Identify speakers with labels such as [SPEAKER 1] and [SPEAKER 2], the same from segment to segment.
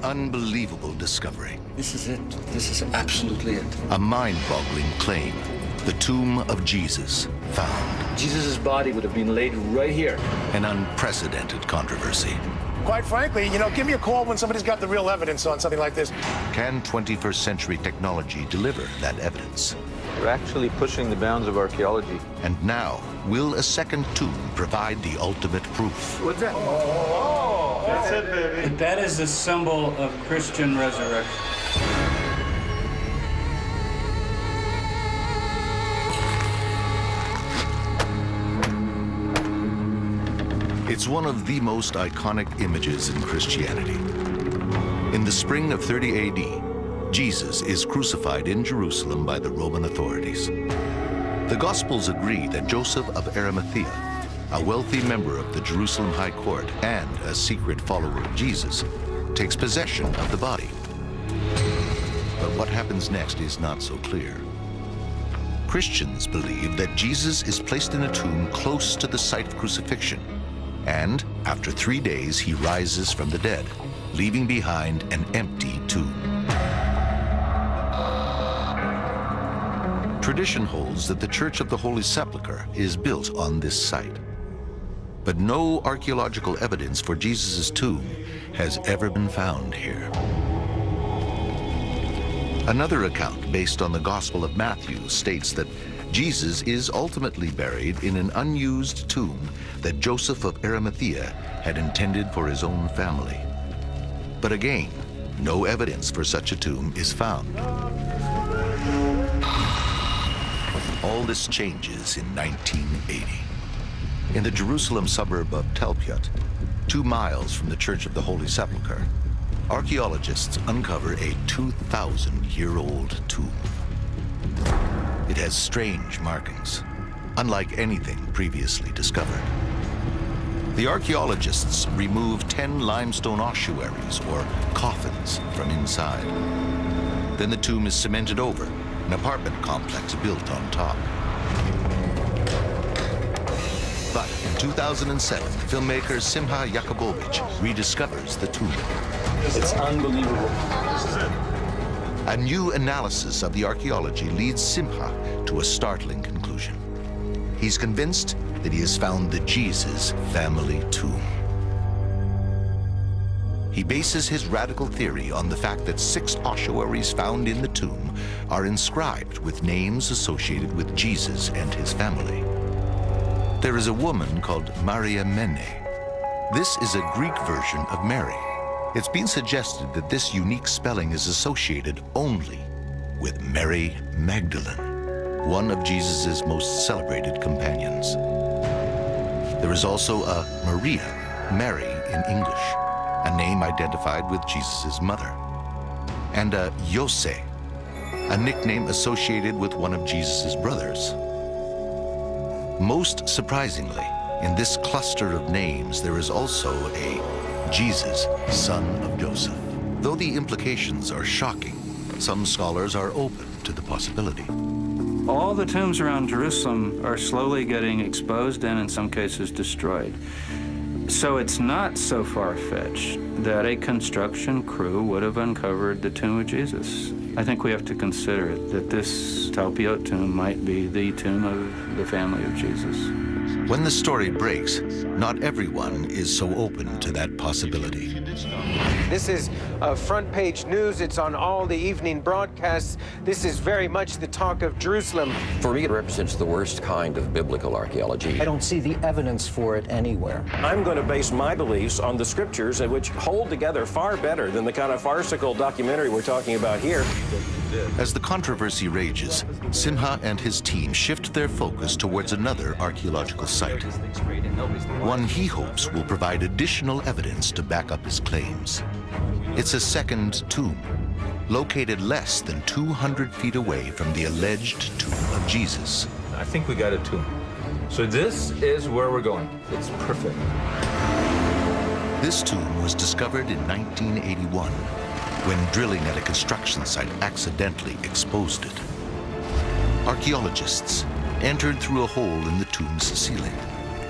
[SPEAKER 1] unbelievable discovery.
[SPEAKER 2] This is it. This is absolutely it.
[SPEAKER 1] A mind-boggling claim. The tomb of Jesus found.
[SPEAKER 2] Jesus' body would have been laid right here.
[SPEAKER 1] An unprecedented controversy.
[SPEAKER 3] Quite frankly, give me a call when somebody's got the real evidence on something like this.
[SPEAKER 1] Can 21st century technology deliver that evidence?
[SPEAKER 4] We're actually pushing the bounds of archaeology.
[SPEAKER 1] And now, will a second tomb provide the ultimate proof?
[SPEAKER 2] What's that?
[SPEAKER 3] Oh, that's it, baby.
[SPEAKER 5] That is a symbol of Christian resurrection.
[SPEAKER 1] It's one of the most iconic images in Christianity. In the spring of 30 AD, Jesus is crucified in Jerusalem by the Roman authorities. The Gospels agree that Joseph of Arimathea, a wealthy member of the Jerusalem High Court and a secret follower of Jesus, takes possession of the body. But what happens next is not so clear. Christians believe that Jesus is placed in a tomb close to the site of crucifixion, and after 3 days, he rises from the dead, leaving behind an empty tomb. Tradition holds that the Church of the Holy Sepulchre is built on this site. But no archaeological evidence for Jesus' tomb has ever been found here. Another account based on the Gospel of Matthew states that Jesus is ultimately buried in an unused tomb that Joseph of Arimathea had intended for his own family. But again, no evidence for such a tomb is found. All this changes in 1980. In the Jerusalem suburb of Tel Aviv, 2 miles from the Church of the Holy Sepulchre, archaeologists uncover a 2,000-year-old tomb. It has strange markings, unlike anything previously discovered. The archaeologists remove 10 limestone ossuaries, or coffins, from inside. Then the tomb is cemented over, an apartment complex built on top. But in 2007, filmmaker Simha Yakubovich rediscovers the tomb.
[SPEAKER 2] It's unbelievable.
[SPEAKER 3] This is it.
[SPEAKER 1] A new analysis of the archaeology leads Simha to a startling conclusion. He's convinced that he has found the Jesus family tomb. He bases his radical theory on the fact that 6 ossuaries found in the tomb are inscribed with names associated with Jesus and his family. There is a woman called Maria Mene. This is a Greek version of Mary. It's been suggested that this unique spelling is associated only with Mary Magdalene, one of Jesus' most celebrated companions. There is also a Maria, Mary in English, a name identified with Jesus' mother, and a Yose, a nickname associated with one of Jesus' brothers. Most surprisingly, in this cluster of names, there is also a Jesus, son of Joseph. Though the implications are shocking, some scholars are open to the possibility.
[SPEAKER 5] All the tombs around Jerusalem are slowly getting exposed and in some cases destroyed. So it's not so far-fetched that a construction crew would have uncovered the tomb of Jesus. I think we have to consider it, that this Talpiot tomb might be the tomb of the family of Jesus.
[SPEAKER 1] When the story breaks, not everyone is so open to that possibility.
[SPEAKER 6] This is front page news. It's on all the evening broadcasts. This is very much the talk of Jerusalem.
[SPEAKER 7] For me, it represents the worst kind of biblical archaeology.
[SPEAKER 8] I don't see the evidence for it anywhere.
[SPEAKER 9] I'm going to base my beliefs on the scriptures, which hold together far better than the kind of farcical documentary we're talking about here.
[SPEAKER 1] As the controversy rages, Simha and his team shift their focus towards another archaeological site, one he hopes will provide additional evidence to back up his claims. It's a second tomb, located less than 200 feet away from the alleged tomb of Jesus.
[SPEAKER 4] I think we got a tomb. So this is where we're going. It's perfect.
[SPEAKER 1] This tomb was discovered in 1981 when drilling at a construction site accidentally exposed it. Archaeologists entered through a hole in the tomb's ceiling.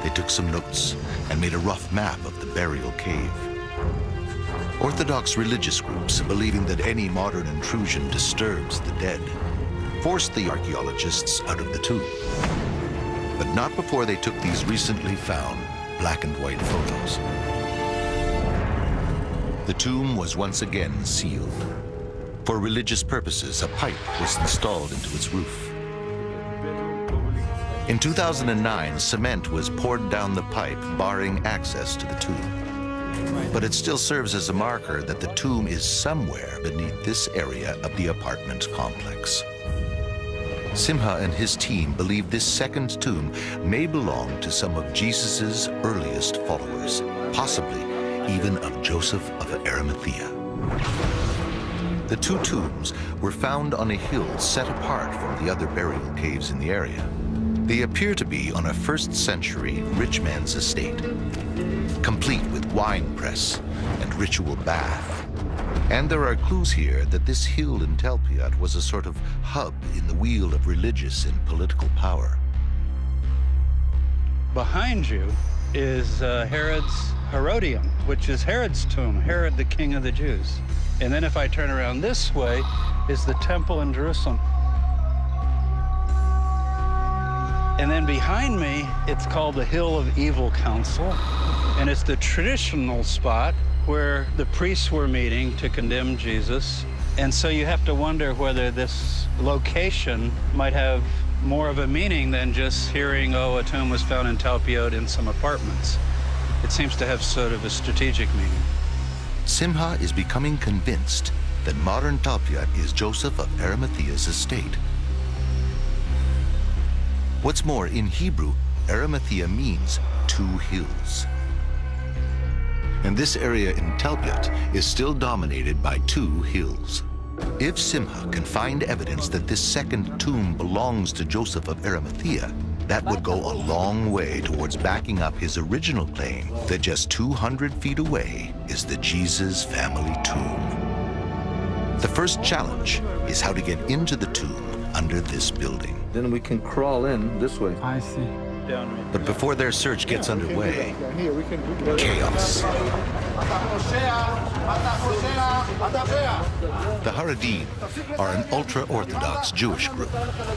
[SPEAKER 1] They took some notes and made a rough map of the burial cave. Orthodox religious groups, believing that any modern intrusion disturbs the dead, forced the archaeologists out of the tomb. But not before they took these recently found black and white photos. The tomb was once again sealed. For religious purposes, a pipe was installed into its roof. In 2009, cement was poured down the pipe, barring access to the tomb. But it still serves as a marker that the tomb is somewhere beneath this area of the apartment complex. Simha and his team believe this second tomb may belong to some of Jesus's earliest followers, possibly even of Joseph of Arimathea. The two tombs were found on a hill set apart from the other burial caves in the area. They appear to be on a first-century rich man's estate, complete with wine press and ritual bath. And there are clues here that this hill in Talpiot was a sort of hub in the wheel of religious and political power.
[SPEAKER 5] Behind you is Herod's Herodium, which is Herod's tomb, Herod the king of the Jews. And then if I turn around this way is the temple in Jerusalem. And then behind me, it's called the Hill of Evil Council, and it's the traditional spot where the priests were meeting to condemn Jesus. And so you have to wonder whether this location might have more of a meaning than just hearing, oh, a tomb was found in Talpiot in some apartments. It seems to have sort of a strategic meaning.
[SPEAKER 1] Simha is becoming convinced that modern Talpiot is Joseph of Arimathea's estate. What's more, in Hebrew, Arimathea means two hills. And this area in Talpiot is still dominated by two hills. If Simha can find evidence that this second tomb belongs to Joseph of Arimathea, that would go a long way towards backing up his original claim that just 200 feet away is the Jesus family tomb. The first challenge is how to get into the tomb under this building.
[SPEAKER 4] Then we can crawl in this way.
[SPEAKER 5] I see.
[SPEAKER 1] But before their search gets underway, chaos. The Haredim are an ultra-Orthodox Jewish group,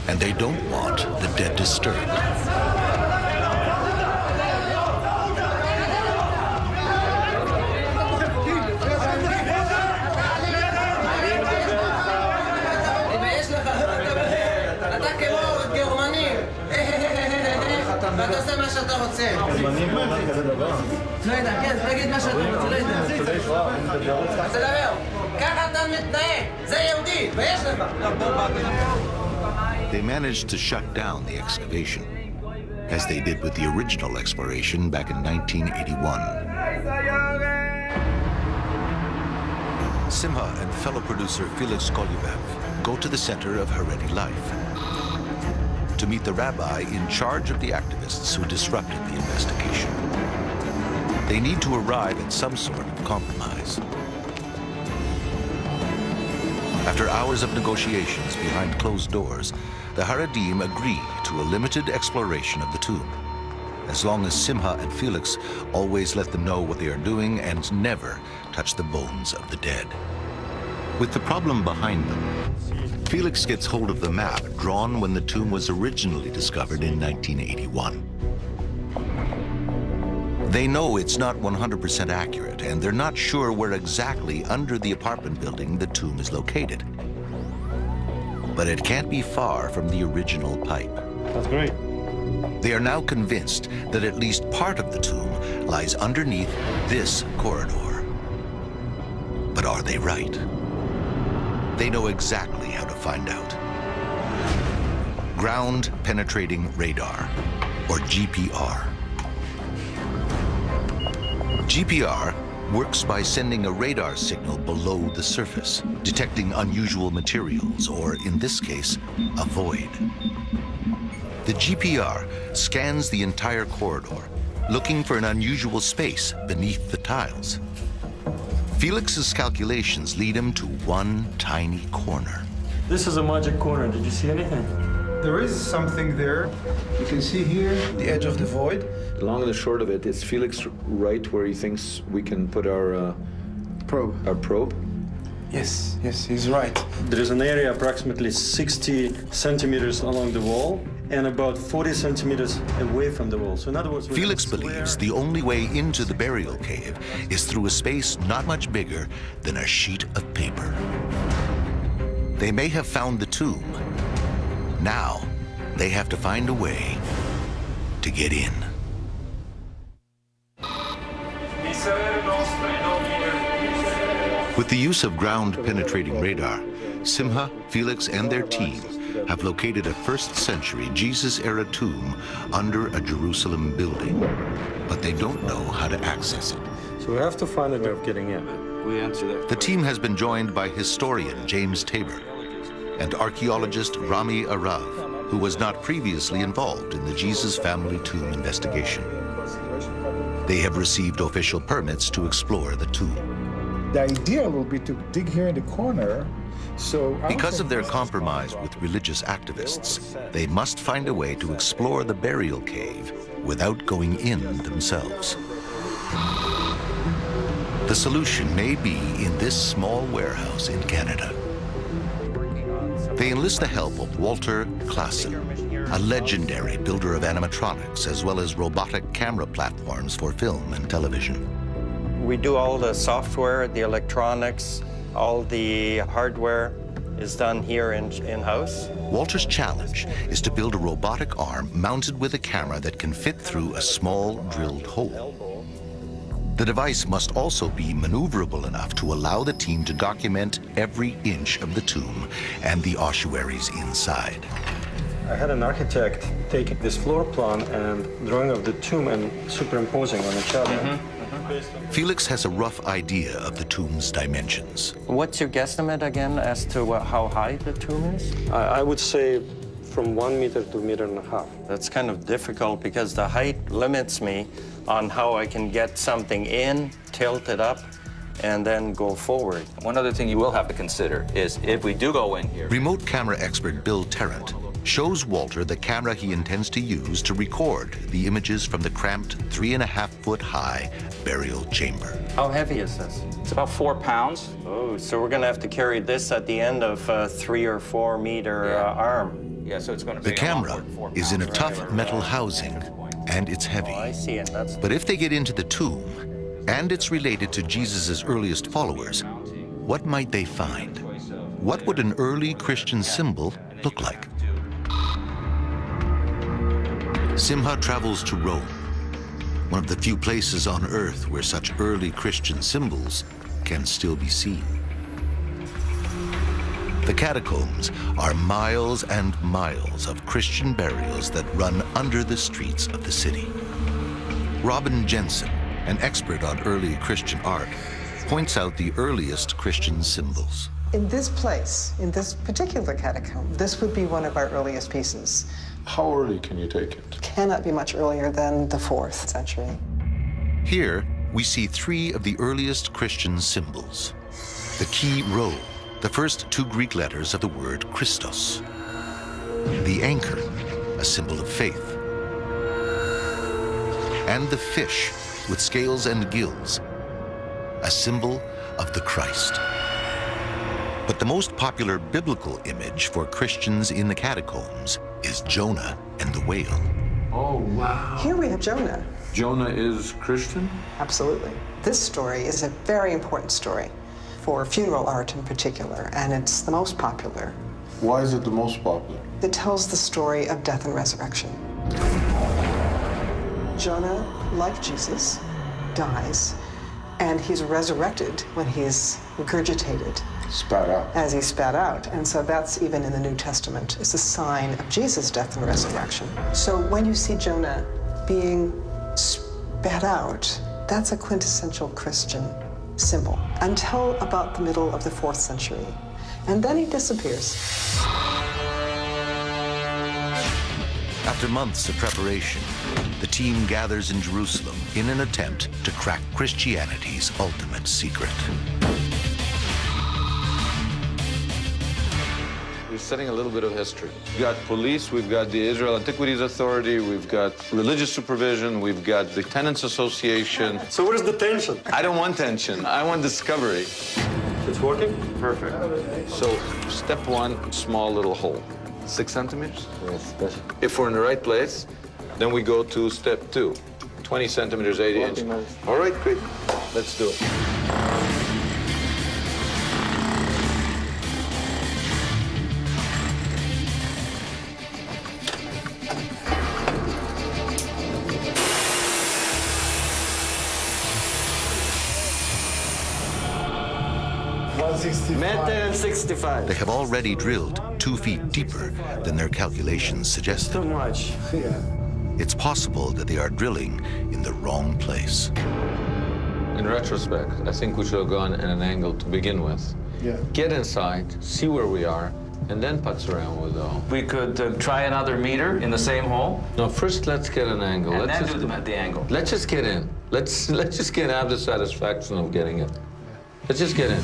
[SPEAKER 1] and they don't want the dead disturbed. They managed to shut down the excavation, as they did with the original exploration back in 1981. Simha and fellow producer Felix Kolyubev go to the center of Haredi life to meet the rabbi in charge of the activists who disrupted the investigation. They need to arrive at some sort of compromise. After hours of negotiations behind closed doors, the Haredim agree to a limited exploration of the tomb, as long as Simha and Felix always let them know what they are doing and never touch the bones of the dead. With the problem behind them, Felix gets hold of the map drawn when the tomb was originally discovered in 1981. They know it's not 100% accurate, and they're not sure where exactly under the apartment building the tomb is located. But it can't be far from the original pipe.
[SPEAKER 3] That's great.
[SPEAKER 1] They are now convinced that at least part of the tomb lies underneath this corridor. But are they right? They know exactly how to find out. Ground penetrating radar, or GPR. GPR works by sending a radar signal below the surface, detecting unusual materials, or in this case, a void. The GPR scans the entire corridor, looking for an unusual space beneath the tiles. Felix's calculations lead him to one tiny corner.
[SPEAKER 2] This is a magic corner. Did you see anything?
[SPEAKER 10] There is something there. You can see here the edge of the void.
[SPEAKER 4] The long and the short of it is Felix right where he thinks we can put our
[SPEAKER 10] probe.
[SPEAKER 4] A probe?
[SPEAKER 10] Yes, he's right.
[SPEAKER 2] There is an area approximately 60 centimeters along the wall and about 40 centimeters away from the wall. So in other words,
[SPEAKER 1] Felix believes the only way into the burial cave is through a space not much bigger than a sheet of paper. They may have found the tomb. Now, they have to find a way to get in. With the use of ground-penetrating radar, Simha, Felix, and their team have located a first-century Jesus-era tomb under a Jerusalem building, but they don't know how to access it.
[SPEAKER 2] So we have to find a way of getting in.
[SPEAKER 5] We answer that.
[SPEAKER 1] The team has been joined by historian James Tabor and archaeologist Rami Arav, who was not previously involved in the Jesus family tomb investigation. They have received official permits to explore the tomb.
[SPEAKER 10] The idea will be to dig here in the corner. So
[SPEAKER 1] because of their compromise with religious activists, they must find a way to explore the burial cave without going in themselves. The solution may be in this small warehouse in Canada. They enlist the help of Walter Klassen, a legendary builder of animatronics as well as robotic camera platforms for film and television.
[SPEAKER 11] We do all the software, the electronics, all the hardware is done here in-house.
[SPEAKER 1] Walter's challenge is to build a robotic arm mounted with a camera that can fit through a small drilled hole. The device must also be maneuverable enough to allow the team to document every inch of the tomb and the ossuaries inside.
[SPEAKER 2] I had an architect taking this floor plan and drawing of the tomb and superimposing on each other.
[SPEAKER 1] Felix has a rough idea of the tomb's dimensions.
[SPEAKER 11] What's your guesstimate again as to how high the tomb is?
[SPEAKER 2] I would say from 1 meter to 1.5 meters.
[SPEAKER 11] That's kind of difficult because the height limits me on how I can get something in, tilt it up, and then go forward.
[SPEAKER 4] One other thing you will have to consider is if we do go in here.
[SPEAKER 1] Remote camera expert Bill Tarrant shows Walter the camera he intends to use to record the images from the cramped 3.5-foot-high burial chamber.
[SPEAKER 11] How heavy is this?
[SPEAKER 4] It's about 4 pounds.
[SPEAKER 11] Oh, so we're gonna have to carry this at the end of a 3 or 4 meter arm.
[SPEAKER 4] Yeah, so it's going to
[SPEAKER 1] The
[SPEAKER 4] be
[SPEAKER 1] camera is in a tough metal housing, and it's heavy.
[SPEAKER 11] Oh, I see, and that's...
[SPEAKER 1] But if they get into the tomb, and it's related to Jesus' earliest followers, what might they find? What would an early Christian symbol look like? Simha travels to Rome, one of the few places on Earth where such early Christian symbols can still be seen. The catacombs are miles and miles of Christian burials that run under the streets of the city. Robin Jensen, an expert on early Christian art, points out the earliest Christian symbols.
[SPEAKER 12] In this place, in this particular catacomb, this would be one of our earliest pieces.
[SPEAKER 13] How early can you take it?
[SPEAKER 12] Cannot be much earlier than the 4th century.
[SPEAKER 1] Here, we see 3 of the earliest Christian symbols. The key rho, the first 2 Greek letters of the word Christos. The anchor, a symbol of faith. And the fish, with scales and gills, a symbol of the Christ. But the most popular biblical image for Christians in the catacombs is Jonah and the whale.
[SPEAKER 5] Oh, wow.
[SPEAKER 12] Here we have Jonah.
[SPEAKER 5] Jonah is Christian?
[SPEAKER 12] Absolutely. This story is a very important story for funeral art in particular, and it's the most popular.
[SPEAKER 13] Why is it the most popular?
[SPEAKER 12] It tells the story of death and resurrection. Jonah, like Jesus, dies, and he's resurrected when he's regurgitated.
[SPEAKER 13] Spat out.
[SPEAKER 12] As he spat out. And so that's even in the New Testament. It's a sign of Jesus' death and resurrection. So when you see Jonah being spat out, that's a quintessential Christian symbol until about the middle of the 4th century. And then he disappears.
[SPEAKER 1] After months of preparation, the team gathers in Jerusalem in an attempt to crack Christianity's ultimate secret.
[SPEAKER 14] We're studying a little bit of history. We've got police, we've got the Israel Antiquities Authority, we've got religious supervision, we've got the Tenants Association.
[SPEAKER 2] So what is the tension?
[SPEAKER 14] I don't want tension. I want discovery.
[SPEAKER 2] It's working? Perfect.
[SPEAKER 14] So step one, small little hole. 6 centimeters? Yes. If we're in the right place, then we go to step 2. 20 centimeters, 80 inches. All right, great. Let's do it.
[SPEAKER 1] They have already drilled 2 feet deeper than their calculations suggested.
[SPEAKER 9] Too much.
[SPEAKER 1] It's possible that they are drilling in the wrong place.
[SPEAKER 14] In retrospect, I think we should have gone at an angle to begin with.
[SPEAKER 10] Yeah.
[SPEAKER 14] Get inside, see where we are, and then putz around with the hole.
[SPEAKER 4] We could try another meter in the same hole.
[SPEAKER 14] No, first let's get an angle.
[SPEAKER 4] And
[SPEAKER 14] let's
[SPEAKER 4] then
[SPEAKER 14] just
[SPEAKER 4] do the angle.
[SPEAKER 14] Let's just get in. Let's just have the satisfaction of getting it. Let's just get in.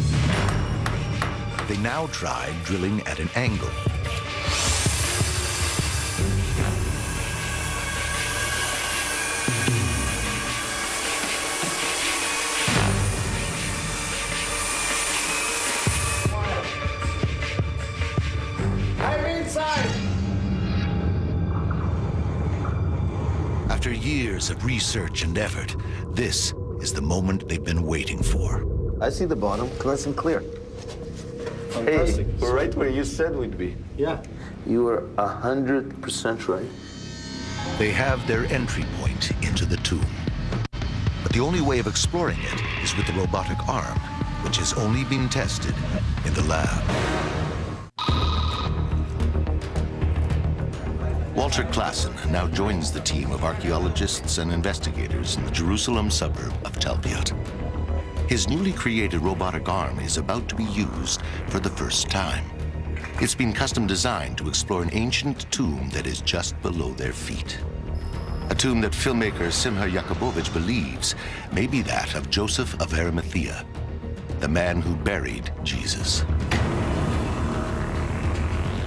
[SPEAKER 1] They now try drilling at an angle.
[SPEAKER 3] I'm inside.
[SPEAKER 1] After years of research and effort, this is the moment they've been waiting for.
[SPEAKER 15] I see the bottom, nice and clear.
[SPEAKER 14] Fantastic. Hey, we're right where you said we'd be.
[SPEAKER 2] Yeah.
[SPEAKER 15] You were 100% right.
[SPEAKER 1] They have their entry point into the tomb. But the only way of exploring it is with the robotic arm, which has only been tested in the lab. Walter Klassen now joins the team of archaeologists and investigators in the Jerusalem suburb of Tel Aviv. His newly created robotic arm is about to be used for the first time. It's been custom designed to explore an ancient tomb that is just below their feet. A tomb that filmmaker Simha Yakubovich believes may be that of Joseph of Arimathea, the man who buried Jesus.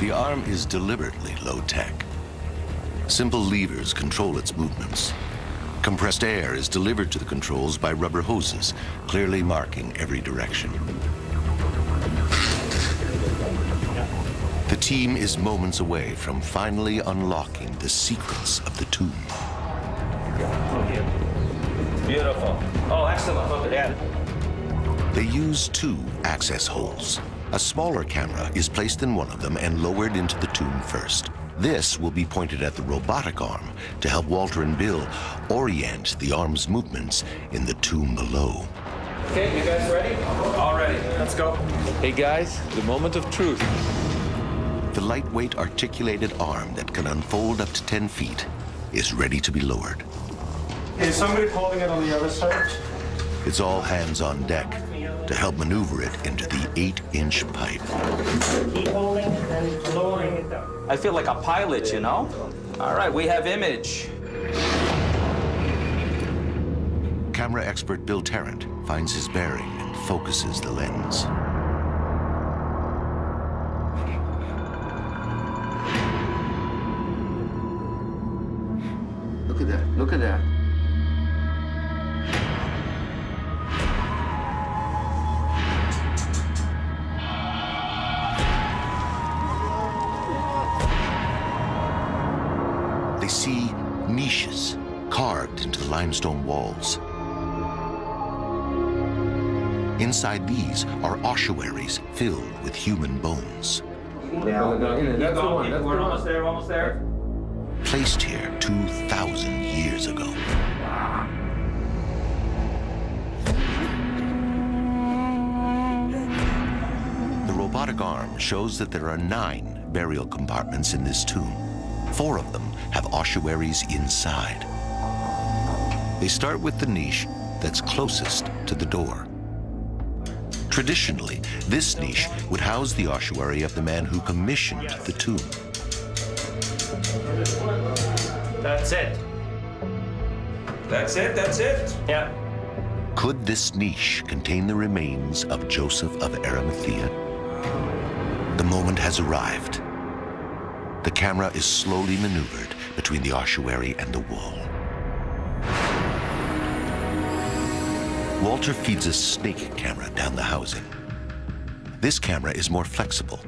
[SPEAKER 1] The arm is deliberately low-tech. Simple levers control its movements. Compressed air is delivered to the controls by rubber hoses, clearly marking every direction. The team is moments away from finally unlocking the secrets of the tomb.
[SPEAKER 4] Beautiful. Oh, excellent. Look at that.
[SPEAKER 1] They use 2 access holes. A smaller camera is placed in one of them and lowered into the tomb first. This will be pointed at the robotic arm to help Walter and Bill orient the arm's movements in the tomb below.
[SPEAKER 4] Okay, you guys ready? All ready. Let's go.
[SPEAKER 14] Hey guys, the moment of truth.
[SPEAKER 1] The lightweight articulated arm that can unfold up to 10 feet is ready to be lowered.
[SPEAKER 2] Is somebody holding it on the other side?
[SPEAKER 1] It's all hands on deck to help maneuver it into the 8-inch pipe.
[SPEAKER 16] Keep holding and lowering it down.
[SPEAKER 4] I feel like a pilot, you know? All right, we have image.
[SPEAKER 1] Camera expert Bill Tarrant finds his bearing and focuses the lens.
[SPEAKER 15] Look at that, look at that.
[SPEAKER 1] They see niches carved into the limestone walls. Inside these are ossuaries filled with human bones.
[SPEAKER 4] We're almost there, almost there.
[SPEAKER 1] Placed here 2,000 years ago. The robotic arm shows that there are 9 burial compartments in this tomb. 4 of them have ossuaries inside. They start with the niche that's closest to the door. Traditionally, this niche would house the ossuary of the man who commissioned the tomb.
[SPEAKER 4] That's it. That's it, that's it. Yeah.
[SPEAKER 1] Could this niche contain the remains of Joseph of Arimathea? The moment has arrived. The camera is slowly maneuvered between the ossuary and the wall. Walter feeds a snake camera down the housing. This camera is more flexible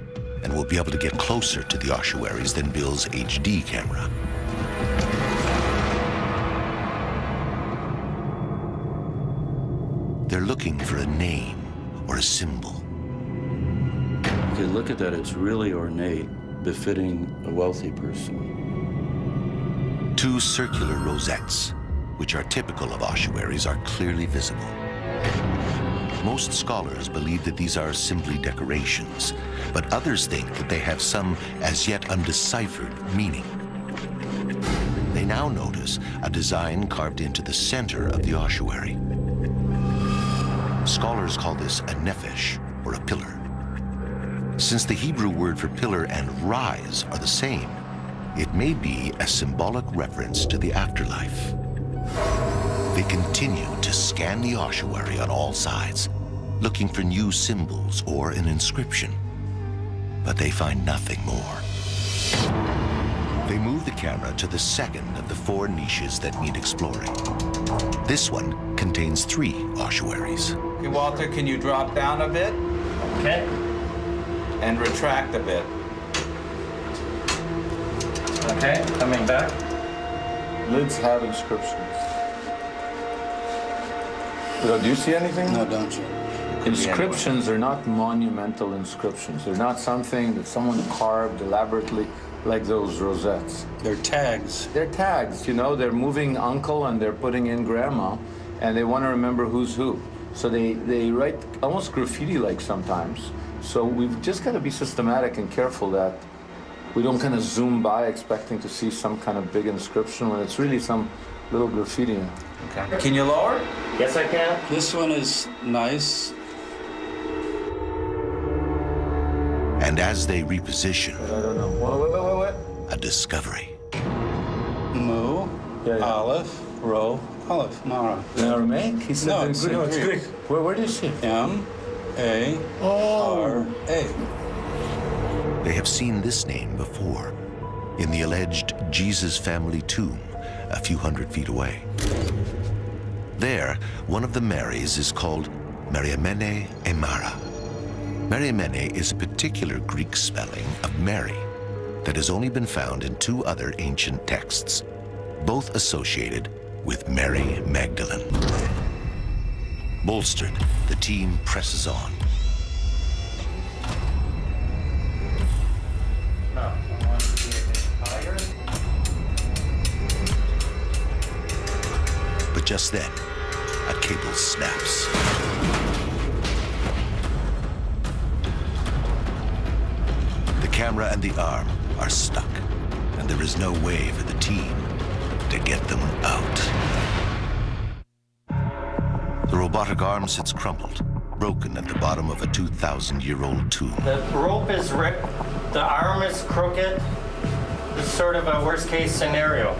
[SPEAKER 1] and will be able to get closer to the ossuaries than Bill's HD camera. They're looking for a name or a symbol.
[SPEAKER 5] Okay, look at that. It's really ornate, befitting a wealthy person.
[SPEAKER 1] 2 circular rosettes, which are typical of ossuaries, are clearly visible. Most scholars believe that these are simply decorations, but others think that they have some as yet undeciphered meaning. They now notice a design carved into the center of the ossuary. Scholars call this a nephesh, or a pillar. Since the Hebrew word for pillar and rise are the same, it may be a symbolic reference to the afterlife. They continue to scan the ossuary on all sides, looking for new symbols or an inscription, but they find nothing more. They move the camera to the second of the 4 niches that need exploring. This one contains 3 ossuaries.
[SPEAKER 4] Okay, Walter, can you drop down a bit?
[SPEAKER 16] Okay.
[SPEAKER 4] And retract a bit.
[SPEAKER 16] Okay, coming back.
[SPEAKER 14] Lids have inscriptions. Do you see anything?
[SPEAKER 17] No, don't you? Inscriptions are not monumental inscriptions. They're not something that someone carved elaborately like those rosettes.
[SPEAKER 5] They're tags.
[SPEAKER 17] They're tags, you know. They're moving uncle and they're putting in grandma, and they want to remember who's who. So they write almost graffiti-like sometimes. So we've just got to be systematic and careful that we don't kind of zoom by expecting to see some kind of big inscription when it's really some little graffiti.
[SPEAKER 4] Okay. Can you lower?
[SPEAKER 16] Yes, I can.
[SPEAKER 5] This one is nice.
[SPEAKER 1] And as they reposition,
[SPEAKER 17] I don't know. Wait.
[SPEAKER 1] a discovery.
[SPEAKER 5] Mu, Aleph, Ro, Aleph, Mara.
[SPEAKER 17] Aramaic? He said
[SPEAKER 5] no, it's
[SPEAKER 17] Greek. Where do you see?
[SPEAKER 5] M-A-R-A.
[SPEAKER 1] They have seen this name before in the alleged Jesus family tomb a few hundred feet away. There, one of the Marys is called Mariamene Emara. Mariamene is a particular Greek spelling of Mary that has only been found in 2 other ancient texts, both associated with Mary Magdalene. Bolstered, the team presses on. But just then, a cable snaps. The camera and the arm are stuck, and there is no way for the team to get them out. The robotic arm sits crumpled, broken at the bottom of a 2,000-year-old tomb.
[SPEAKER 16] The rope is ripped, the arm is crooked. It's sort of a worst-case scenario.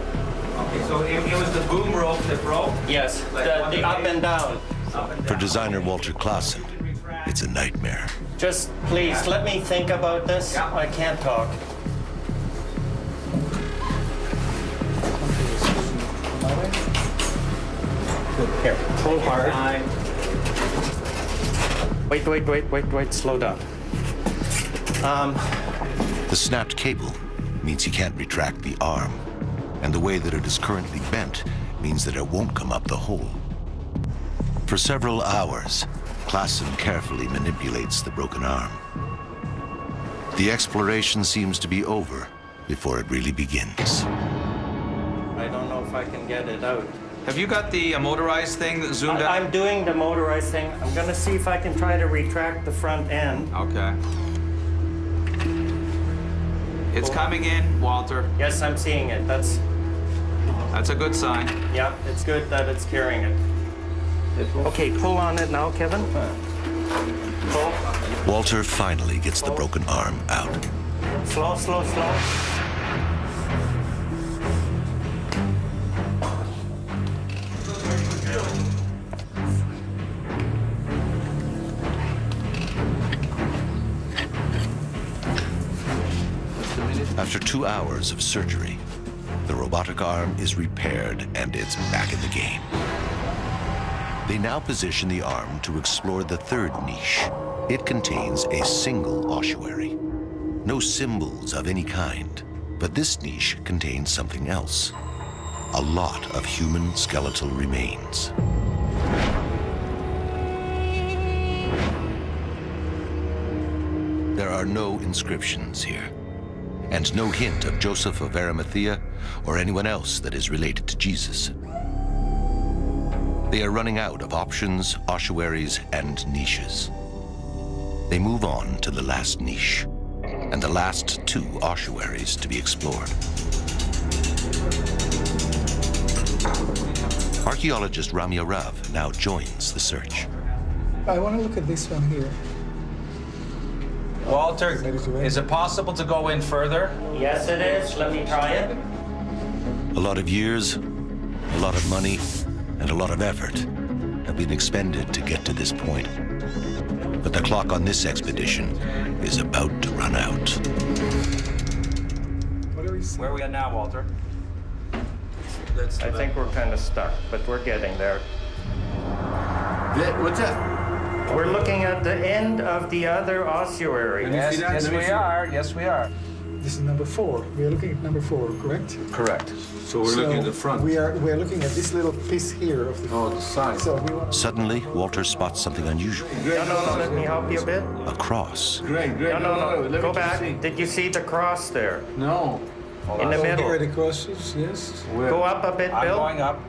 [SPEAKER 4] Okay, so it was the boom rope that broke?
[SPEAKER 16] Yes, the up and down.
[SPEAKER 1] For designer Walter Clausen, it's a nightmare.
[SPEAKER 16] Just please, let me think about this. I can't talk. Here, pull hard. Wait, slow down.
[SPEAKER 1] The snapped cable means he can't retract the arm, and the way that it is currently bent means that it won't come up the hole. For several hours, Clausen carefully manipulates the broken arm. The exploration seems to be over before it really begins.
[SPEAKER 16] I don't know if I can get it out.
[SPEAKER 4] Have you got the motorized thing that zoomed out?
[SPEAKER 16] I'm doing the motorized thing. I'm gonna see if I can try to retract the front end.
[SPEAKER 4] Okay. It's coming in, Walter.
[SPEAKER 16] Yes, I'm seeing it. That's
[SPEAKER 4] a good sign.
[SPEAKER 16] Yeah, it's good that it's carrying it. Okay, pull on it now, Kevin. Pull.
[SPEAKER 1] Walter finally gets the broken arm out.
[SPEAKER 16] Slow.
[SPEAKER 1] After 2 hours of surgery, the robotic arm is repaired and it's back in the game. They now position the arm to explore the third niche. It contains a single ossuary. No symbols of any kind, but this niche contains something else. A lot of human skeletal remains. There are no inscriptions here, and no hint of Joseph of Arimathea or anyone else that is related to Jesus. They are running out of options, ossuaries, and niches. They move on to the last niche, and the last 2 ossuaries to be explored. Archaeologist Rami Arav now joins the search.
[SPEAKER 10] I want to look at this one here.
[SPEAKER 16] Walter, is it possible to go in further?
[SPEAKER 11] Yes, it is. Let me try it.
[SPEAKER 1] A lot of years, a lot of money, and a lot of effort have been expended to get to this point. But the clock on this expedition is about to run out.
[SPEAKER 16] Where are we at now, Walter?
[SPEAKER 11] I think we're kind of stuck, but we're getting there.
[SPEAKER 17] What's that?
[SPEAKER 11] We're looking at the end of the other ossuary.
[SPEAKER 16] Yes, we are. Yes, we are.
[SPEAKER 10] This is number 4. We are looking at number 4, correct?
[SPEAKER 17] Correct. So we're looking at the front.
[SPEAKER 10] We are looking at this little piece here of the
[SPEAKER 17] side.
[SPEAKER 10] So we want...
[SPEAKER 1] Suddenly, Walter spots something unusual.
[SPEAKER 11] No, let me help you a bit.
[SPEAKER 1] A cross.
[SPEAKER 17] Great.
[SPEAKER 11] No. Go back. Did you see the cross there?
[SPEAKER 17] No.
[SPEAKER 11] In the middle.
[SPEAKER 10] Here are the crosses, yes.
[SPEAKER 17] Where?
[SPEAKER 11] Go up a bit, Bill.
[SPEAKER 16] I'm going up.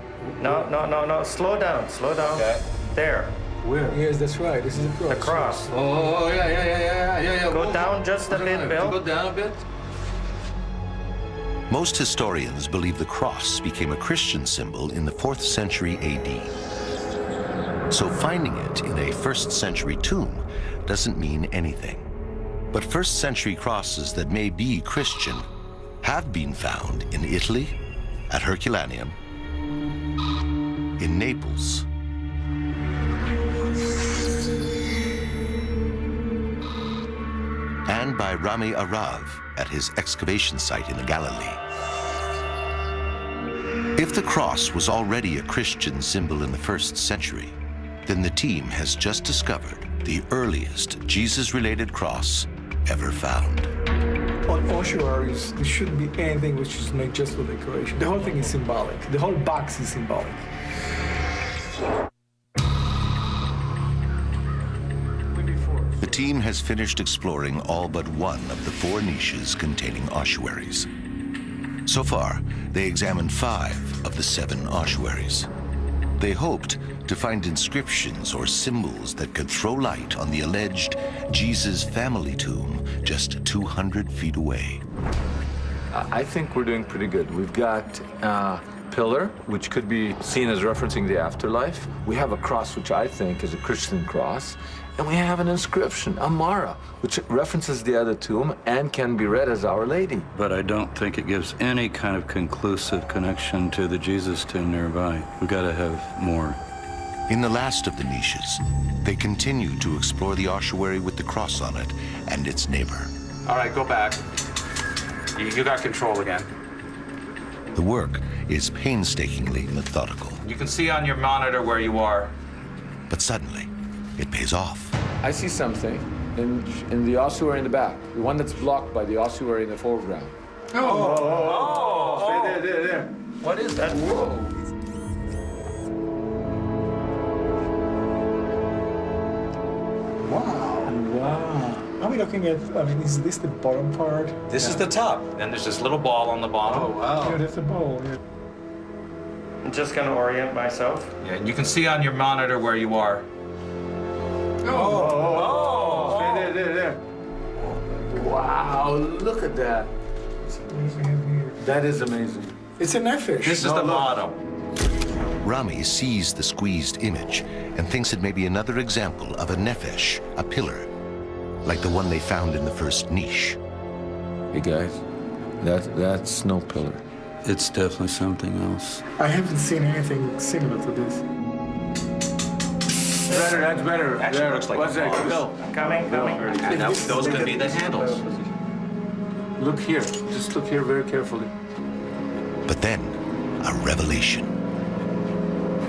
[SPEAKER 11] No. Slow down.
[SPEAKER 16] Okay.
[SPEAKER 11] There.
[SPEAKER 17] Where?
[SPEAKER 10] Yes, that's right. This is a cross.
[SPEAKER 11] The cross.
[SPEAKER 17] Oh, yeah.
[SPEAKER 11] Go down just a bit, Bill.
[SPEAKER 17] Go down a bit.
[SPEAKER 1] Most historians believe the cross became a Christian symbol in the 4th century AD. So finding it in a 1st century tomb doesn't mean anything. But 1st century crosses that may be Christian have been found in Italy, at Herculaneum, in Naples, and by Rami Arav at his excavation site in the Galilee. If the cross was already a Christian symbol in the 1st century, then the team has just discovered the earliest Jesus-related cross ever found.
[SPEAKER 10] On ossuaries, there shouldn't be anything which is made just for decoration. The whole thing is symbolic. The whole box is symbolic.
[SPEAKER 1] The team has finished exploring all but one of the 4 niches containing ossuaries. So far, they examined 5 of the 7 ossuaries. They hoped to find inscriptions or symbols that could throw light on the alleged Jesus family tomb just 200 feet away.
[SPEAKER 17] I think we're doing pretty good. We've got a pillar, which could be seen as referencing the afterlife. We have a cross, which I think is a Christian cross. And we have an inscription, a Mara, which references the other tomb and can be read as Our Lady.
[SPEAKER 5] But I don't think it gives any kind of conclusive connection to the Jesus tomb nearby. We've got to have more.
[SPEAKER 1] In the last of the niches, they continue to explore the ossuary with the cross on it and its neighbor.
[SPEAKER 16] All right, go back. You got control again.
[SPEAKER 1] The work is painstakingly methodical.
[SPEAKER 16] You can see on your monitor where you are.
[SPEAKER 1] But suddenly, it pays off.
[SPEAKER 17] I see something in the ossuary in the back, the one that's blocked by the ossuary in the foreground.
[SPEAKER 16] There. What is that?
[SPEAKER 17] Whoa.
[SPEAKER 10] Wow. Are we looking at, is this the bottom part?
[SPEAKER 16] This is the top. And there's this little ball on the bottom.
[SPEAKER 17] Oh, wow.
[SPEAKER 10] Yeah, that's the ball, yeah.
[SPEAKER 11] I'm just going to orient myself.
[SPEAKER 16] Yeah, and you can see on your monitor where you are.
[SPEAKER 17] There. Wow, look at that. That is amazing.
[SPEAKER 10] It's a nefesh.
[SPEAKER 16] This is the bottom.
[SPEAKER 1] Rami sees the squeezed image and thinks it may be another example of a nefesh, a pillar, like the one they found in the first niche.
[SPEAKER 17] Hey guys, that's no pillar.
[SPEAKER 5] It's definitely something else.
[SPEAKER 10] I haven't seen anything similar to this.
[SPEAKER 17] That's better.
[SPEAKER 16] Actually, looks like
[SPEAKER 17] What's that?
[SPEAKER 16] bars.
[SPEAKER 17] Bill.
[SPEAKER 11] Coming.
[SPEAKER 16] And those could be the handles.
[SPEAKER 17] Look here. Just look here very carefully.
[SPEAKER 1] But then, a revelation.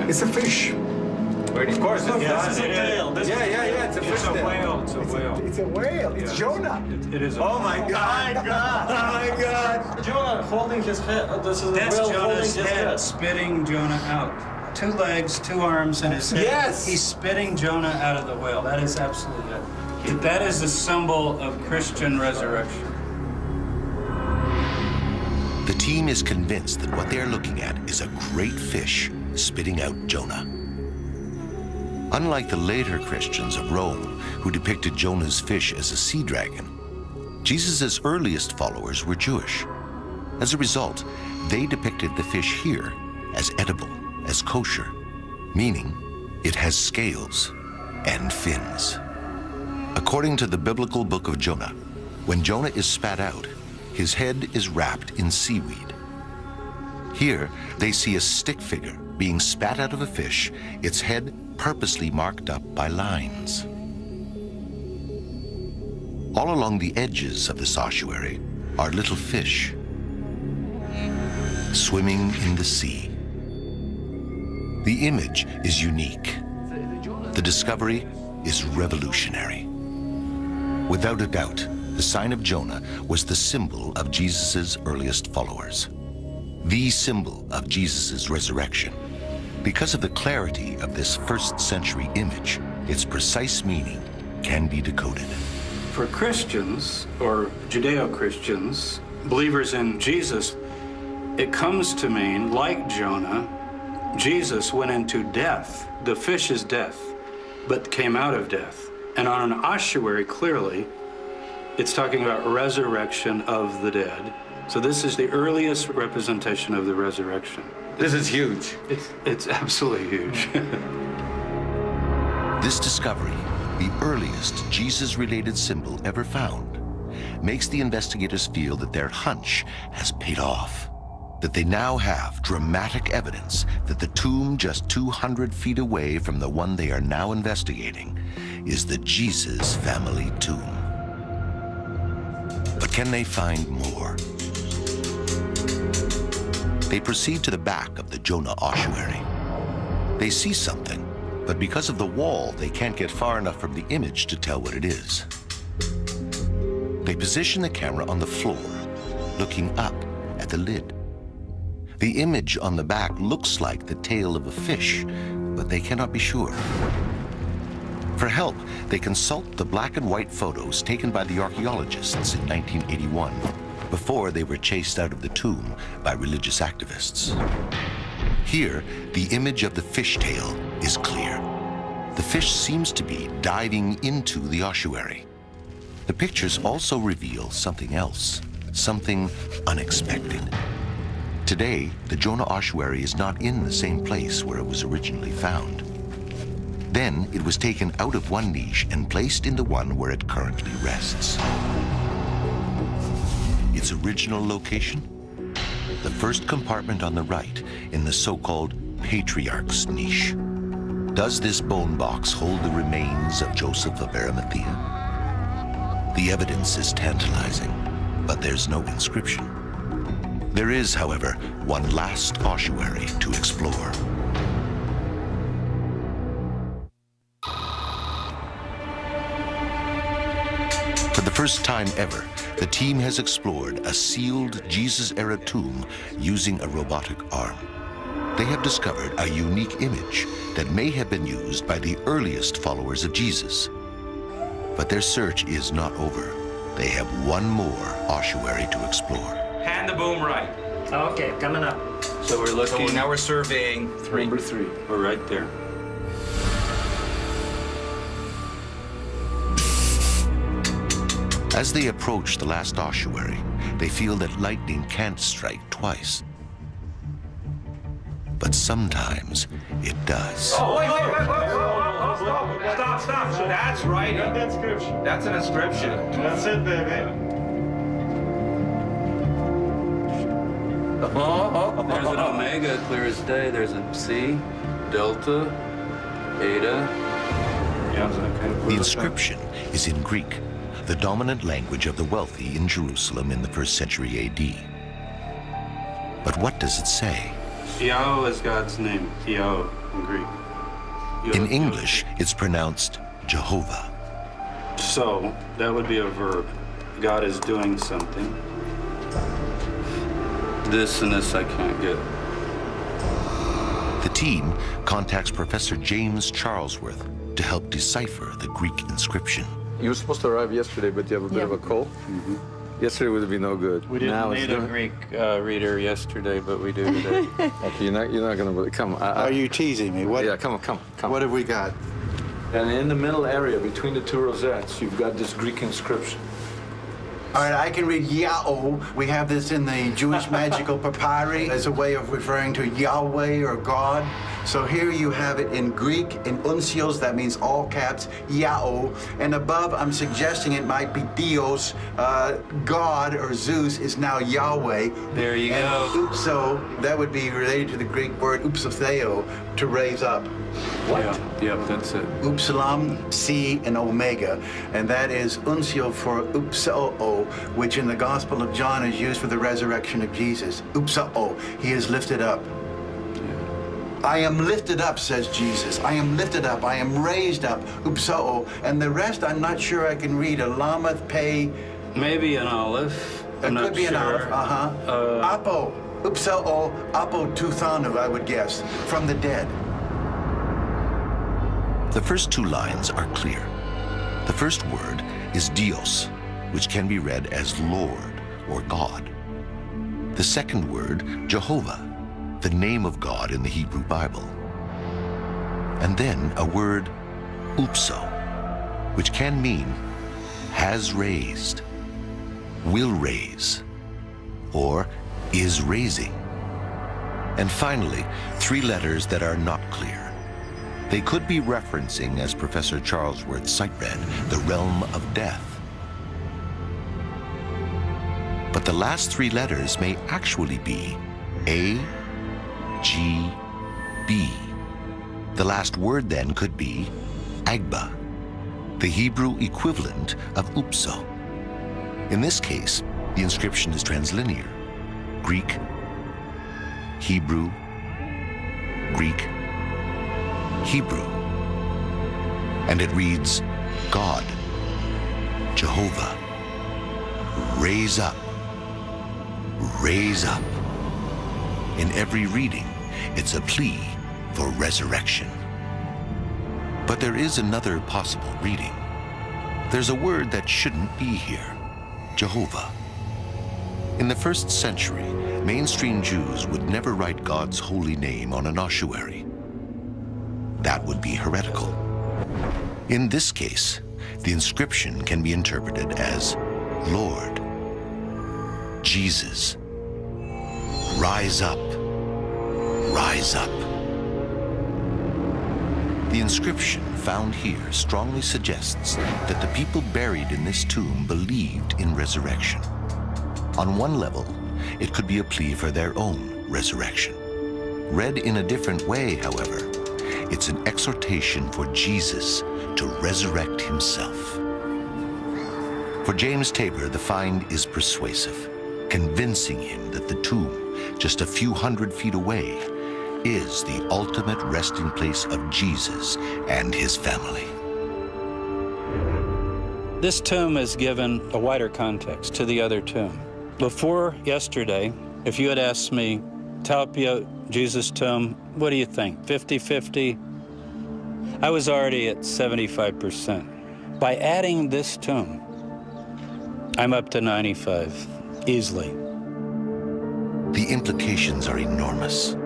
[SPEAKER 10] It's a fish.
[SPEAKER 17] Of course,
[SPEAKER 2] Look, this is a tail. This
[SPEAKER 17] it's a fish.
[SPEAKER 2] It's a whale. It's a whale.
[SPEAKER 10] It's a whale. It's Jonah.
[SPEAKER 2] It is a
[SPEAKER 17] Oh my God! Oh my God!
[SPEAKER 2] Jonah holding his head. This is
[SPEAKER 5] That's
[SPEAKER 2] a whale holding
[SPEAKER 5] Jonah's
[SPEAKER 2] his
[SPEAKER 5] head, spitting Jonah out. 2 legs, 2 arms, and his head.
[SPEAKER 17] Yes!
[SPEAKER 5] He's spitting Jonah out of the whale. That is absolutely it. That is the symbol of Christian resurrection.
[SPEAKER 1] The team is convinced that what they are looking at is a great fish spitting out Jonah. Unlike the later Christians of Rome, who depicted Jonah's fish as a sea dragon, Jesus' earliest followers were Jewish. As a result, they depicted the fish here as edible, as kosher, meaning it has scales and fins. According to the biblical book of Jonah, when Jonah is spat out, his head is wrapped in seaweed. Here, they see a stick figure being spat out of a fish, its head purposely marked up by lines. All along the edges of this ossuary are little fish swimming in the sea. The image is unique. The discovery is revolutionary. Without a doubt, the sign of Jonah was the symbol of Jesus' earliest followers, the symbol of Jesus' resurrection. Because of the clarity of this first-century image, its precise meaning can be decoded.
[SPEAKER 5] For Christians, or Judeo-Christians, believers in Jesus, it comes to mean, like Jonah, Jesus went into death. The fish is death, but came out of death. And on an ossuary, clearly, it's talking about resurrection of the dead. So this is the earliest representation of the resurrection.
[SPEAKER 17] This is huge.
[SPEAKER 5] It's absolutely huge.
[SPEAKER 1] This discovery, the earliest Jesus-related symbol ever found, makes the investigators feel that their hunch has paid off, that they now have dramatic evidence that the tomb just 200 feet away from the one they are now investigating is the Jesus family tomb. But can they find more? They proceed to the back of the Jonah ossuary. They see something, but because of the wall, they can't get far enough from the image to tell what it is. They position the camera on the floor, looking up at the lid. The image on the back looks like the tail of a fish, but they cannot be sure. For help, they consult the black and white photos taken by the archaeologists in 1981, before they were chased out of the tomb by religious activists. Here, the image of the fish tail is clear. The fish seems to be diving into the ossuary. The pictures also reveal something else, something unexpected. Today, the Jonah ossuary is not in the same place where it was originally found. Then it was taken out of one niche and placed in the one where it currently rests. Its original location? The first compartment on the right in the so-called Patriarch's niche. Does this bone box hold the remains of Joseph of Arimathea? The evidence is tantalizing, but there's no inscription. There is, however, one last ossuary to explore. For the first time ever, the team has explored a sealed Jesus-era tomb using a robotic arm. They have discovered a unique image that may have been used by the earliest followers of Jesus. But their search is not over. They have one more ossuary to explore.
[SPEAKER 5] Hand the boom right.
[SPEAKER 16] Okay, coming up.
[SPEAKER 5] So we're looking.
[SPEAKER 4] So now we're surveying 3.
[SPEAKER 5] Number 3. We're right there.
[SPEAKER 1] As they approach the last ossuary, they feel that lightning can't strike twice. But sometimes it does.
[SPEAKER 4] Oh, wait. Stop. So that's writing.
[SPEAKER 2] That's inscription.
[SPEAKER 4] That's an inscription.
[SPEAKER 2] That's it, baby.
[SPEAKER 5] There's an omega, clear as day. There's a C, delta, eta.
[SPEAKER 1] The inscription is in Greek. the dominant language of the wealthy in Jerusalem in the 1st century AD. But what does it say?
[SPEAKER 5] Yahweh is God's name, Yahweh in Greek.
[SPEAKER 1] In English, it's pronounced Jehovah.
[SPEAKER 5] So, that would be a verb. God is doing something. This and this I can't get.
[SPEAKER 1] The team contacts Professor James Charlesworth to help decipher the Greek inscription.
[SPEAKER 14] You were supposed to arrive yesterday, but you have a bit of a cold? Yesterday would have been no good.
[SPEAKER 5] We didn't need a Greek reader yesterday, but we do today.
[SPEAKER 14] Okay, you're not going to come.
[SPEAKER 18] Are you teasing me? What?
[SPEAKER 14] Yeah, come.
[SPEAKER 18] What have we got?
[SPEAKER 17] And in the middle area, between the two rosettes, you've got this Greek inscription.
[SPEAKER 18] All right, I can read Yahweh. We have this in the Jewish magical papyri as a way of referring to Yahweh or God. So here you have it in Greek, in uncials, that means all caps, Yahweh. And above, I'm suggesting it might be Dios, God or Zeus is now Yahweh.
[SPEAKER 5] There you go.
[SPEAKER 18] Upso, that would be related to the Greek word upsotheo, to raise up.
[SPEAKER 5] What? Yep, that's it.
[SPEAKER 18] Upsilon, C, and Omega. And that is uncial for upsao, which in the Gospel of John is used for the resurrection of Jesus. Upsao, he is lifted up. I am lifted up, says Jesus. I am lifted up. I am raised up. Upsao. And the rest, I'm not sure I can read. A lamath, pei.
[SPEAKER 5] Maybe an olive.
[SPEAKER 18] It could be an olive. Apo. Upsao. Apo tuthanu, I would guess. From the dead.
[SPEAKER 1] The first two lines are clear. The first word is Dios, which can be read as Lord or God. The second word, Jehovah, the name of God in the Hebrew Bible. And then a word, upso, which can mean has raised, will raise, or is raising. And finally, three letters that are not clear. They could be referencing, as Professor Charlesworth sight read, the realm of death. But the last three letters may actually be A, G, B. The last word then could be Agba, the Hebrew equivalent of upso. In this case, the inscription is translinear. Greek, Hebrew, Greek, Hebrew. And it reads, God, Jehovah, raise up, raise up. In every reading, it's a plea for resurrection. But there is another possible reading. There's a word that shouldn't be here, Jehovah. In the 1st century, mainstream Jews would never write God's holy name on an ossuary. That would be heretical. In this case, the inscription can be interpreted as Lord, Jesus, rise up, rise up. The inscription found here strongly suggests that the people buried in this tomb believed in resurrection. On one level, it could be a plea for their own resurrection. Read in a different way, however, it's an exhortation for Jesus to resurrect himself. For James Tabor, the find is persuasive, convincing him that the tomb, just a few hundred feet away, is the ultimate resting place of Jesus and his family.
[SPEAKER 5] This tomb is given a wider context to the other tomb. Before yesterday, if you had asked me, Talpia, Jesus' tomb, what do you think, 50-50? I was already at 75%. By adding this tomb, I'm up to 95, easily.
[SPEAKER 1] The implications are enormous.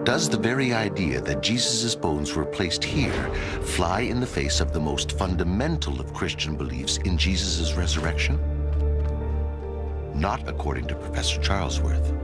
[SPEAKER 1] Does the very idea that Jesus' bones were placed here fly in the face of the most fundamental of Christian beliefs in Jesus' resurrection? Not according to Professor Charlesworth.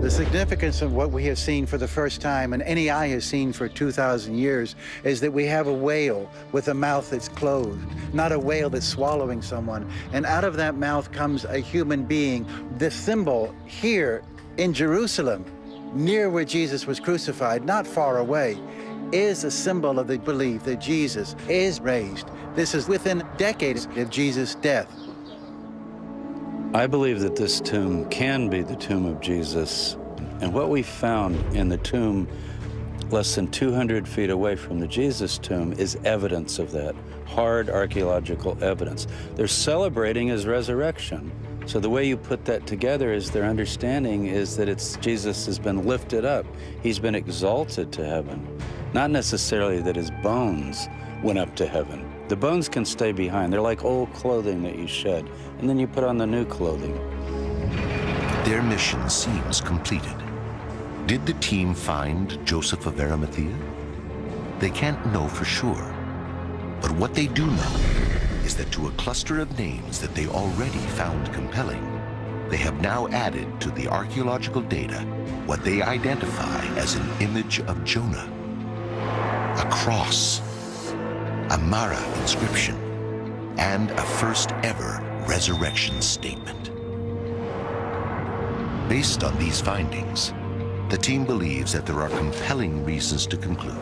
[SPEAKER 18] The significance of what we have seen for the first time, and any eye has seen for 2,000 years, is that we have a whale with a mouth that's closed, not a whale that's swallowing someone. And out of that mouth comes a human being. The symbol here in Jerusalem, near where Jesus was crucified, not far away, is a symbol of the belief that Jesus is raised. This is within decades of Jesus' death.
[SPEAKER 5] I believe that this tomb can be the tomb of Jesus. And what we found in the tomb less than 200 feet away from the Jesus tomb is evidence of that, hard archaeological evidence. They're celebrating his resurrection. So the way you put that together is their understanding is that Jesus has been lifted up. He's been exalted to heaven. Not necessarily that his bones went up to heaven. The bones can stay behind. They're like old clothing that you shed, and then you put on the new clothing.
[SPEAKER 1] Their mission seems completed. Did the team find Joseph of Arimathea? They can't know for sure. But what they do know is that to a cluster of names that they already found compelling, they have now added to the archaeological data what they identify as an image of Jonah, a cross, a Mara inscription, and a first ever resurrection statement. Based on these findings, the team believes that there are compelling reasons to conclude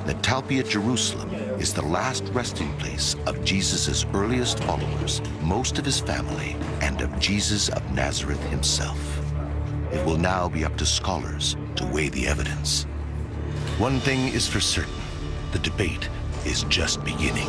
[SPEAKER 1] that Talpiot, Jerusalem, is the last resting place of Jesus' earliest followers, most of his family, and of Jesus of Nazareth himself. It will now be up to scholars to weigh the evidence. One thing is for certain, the debate is just beginning.